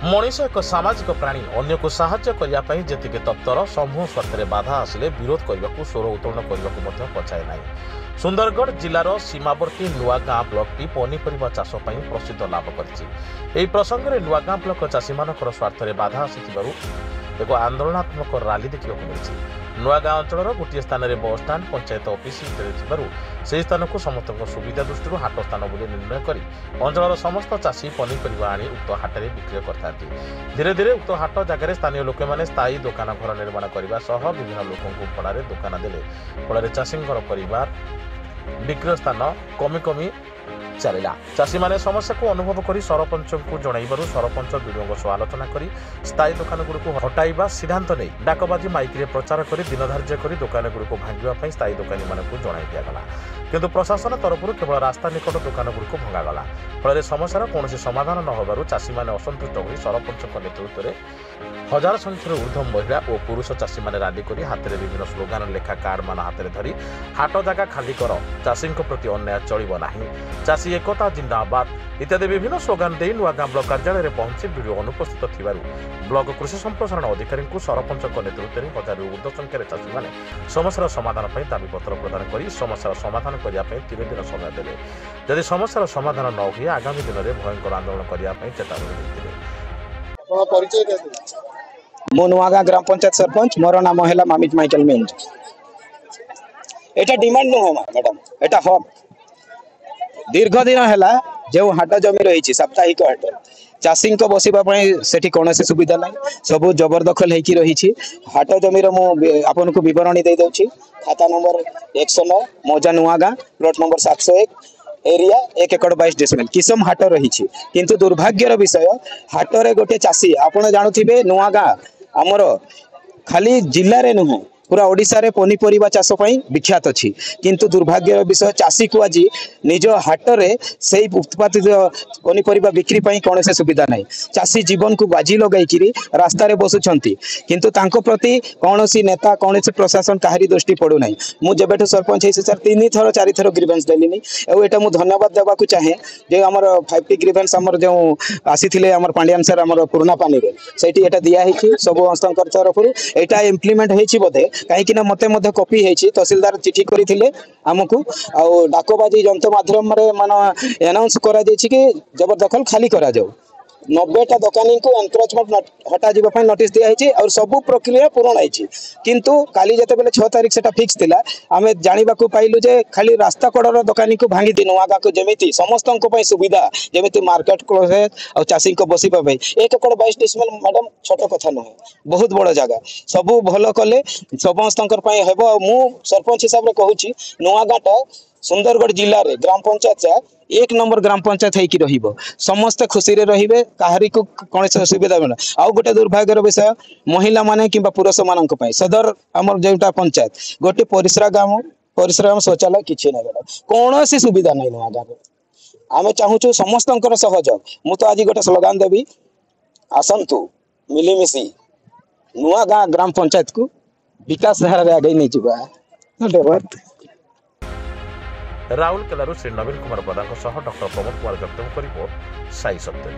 मनीष एक सामाजिक प्राणी अन्य को साहाय्य करने पर जेतिके तत्पर समूह स्वार्थ बाधा आसिले विरोध करने को स्वर उत्तोलन करने को पछाए ना। सुंदरगढ़ जिलार सीमावर्ती नुआगाँ ब्लॉक टी पनीपरिया चाष प्रसिद्ध लाभ कर प्रसंग में नुआगाँ ब्लॉक चाषी मान स्वार्थ बाधा आसी एक आंदोलनात्मक रैली देखा मिली। नुआगाँ अंचल गोटे स्थान में बस स्टाण्ड पंचायत ऑफिस से स्थान को समस्त सुविधा दृष्टि हाट स्थान बोली निर्णय कर अंचल समस्त चाषी पनीपरिया आनी उक्त हाट में बिक्री करते। धीरे धीरे उक्त हाट जगह स्थानीय लोक मैंने स्थायी दुकान घर निर्माण करने सह विभिन्न लोकों भड़े दुकान देले फल चाषी परिवार बिक्री स्थान कमी कमी चलला। चाषी माने समस्या को अनुभव कर सरपंच को जनइबारु सरपंच विडों सह आलोचना कर स्थायी दुकान गुड़िक हटाइबा सिद्धांत नहीं डाकबाजी माइक रे प्रचार कर दिन धार्य कर दुकान गुड़िक भांगा स्थायी दुकानी मानक जन दिगला। किंतु प्रशासन तरफ केवल रास्ता निकट दुकान गुड़िक भंगागला। फल समस्यार कौन समाधान न होबारु चाषी माने असंतुष्ट होई सरपंच नेतृत्व में हजार संख्यार ऊर्ध्व महिला और पुरुष चाषी माने रैली कर हाथ में विभिन्न स्लोगान लेखा कार्ड मान हाथ में धरी हाट जगह खाली कर चाषी प्रति अन्याय चलिब नाही चाषी एकता जिंदाबाद इत्यादि विभिन्न स्लोगान दे नुआगाँ ब्लॉक कार्यालय पहुंची वीडियो अनुपस्थित थिबारु ब्लॉक कृषि संप्रसारण अधिकारी सरपंच नेतृत्व में हजार ऊर्ध्व संख्यार चाषी माने समस्यार समाधान पर दाबीपत्र प्रदान कर समस्यार समाधान करने 3 दिन समय देले। यदि समस्यार समाधान न हुए आगामी दिन में भयंकर आंदोलन करने चेतावनी देते। मो नुआगाँ ग्राम पंचायत सरपंच मोर नाम है मामिक माइकल मिंज। एटा डिमांड नुह मैडम एटा हक दीर्घ दिन है जो हाट जमी रही साप्ताहिक हाट चाषी बसवाई से कौन सुविधा ना सब जबरदखल होती रही हाट जमीर आपन को बरणी दे दूँ। खाता नंबर 109 मौजा नुआगाँ प्लॉट नंबर 701 एरिया 1 एकड़ 22 डेसिमेल किसम हाट रही। किंतु दुर्भाग्यर विषय हाट रे गोटे चाषी आपड़ जानूे नुआगाँ आमर खाली जिले में नुह पूरा ओडिशा रे पनीपरिया चाष विख्यात अच्छी। किंतु दुर्भाग्य विषय चाषी को आज निज हाट रे से उत्पादित पनीपरिया बिक्री कौन से सुविधा ना। चाषी जीवन को बाजी लगे रास्ता रे बसुंट किंतु तांको प्रति कौन नेता कौन प्रशासन कहारी दृष्टि पड़ूना। मुझे सरपंच है सर 3 थर 4 थर ग्रीवेंस देली एटा मुझे धन्यवाद देवा चाहे जे आम 5टी ग्रीवेंस आमर जो आसी पांड्यान सर आम पुराना पानी से दिखाई सब तरफ यहाँ इम्प्लीमेंट होती बोधे कहीं मत कॉपी है तहसीलदार चिठी करते आमको आउ डाकबाजी जंत्र माध्यम मान अनाउंस करा कि जबरदखल खाली करा जाऊ 90टा दुकानी को एनक्रोचमेंट हटा जावाई नोटिस दिखाई और सबू प्रक्रिया पूर्ण होती। किंतु काली जिते बेले 6 तारीख से फिक्स थिला आमे जानिबा को पाइलु जे खाली रास्ता कड़र दुकानी को भांगी नुआगाँ को जमीती समस्त सुविधा जमीती मार्केट क्लोज और चाषी को बसवा 1 एकड़ 22 डेसिमेल मैडम छोट कथा नुहे बहुत बड़ जगह सबू भल कले समस्त मु सरपंच हिसाब से कहूँ नुआगाँटा सुंदरगढ़ जिले में ग्राम पंचायत 1 नंबर ग्राम पंचायत होगी रहिबो समस्त खुशी रे रहिबे कहारी को कौन सुविधा मिले। आउ गोटे दुर्भाग्यर विषय महिला माने किंबा पुरुष मानक पई सदर हमर जेटा पंचायत गोटे परिश्रम शौचालय किछि नै कौन सुविधा नहीं नुआगाँ आमे चाहूँ समस्त सहयोग। मु तो आज गोटे स्लोगान देवी आसंतु मिलिमिशी नुआगाँ ग्राम पंचायत को विकास धारा आगे नहीं जावा। धन्यवाद। राउरकेला श्री नवीन कुमार प्रधान डॉक्टर प्रमोद कुमार जगदेव रिपोर्ट साई सत्य।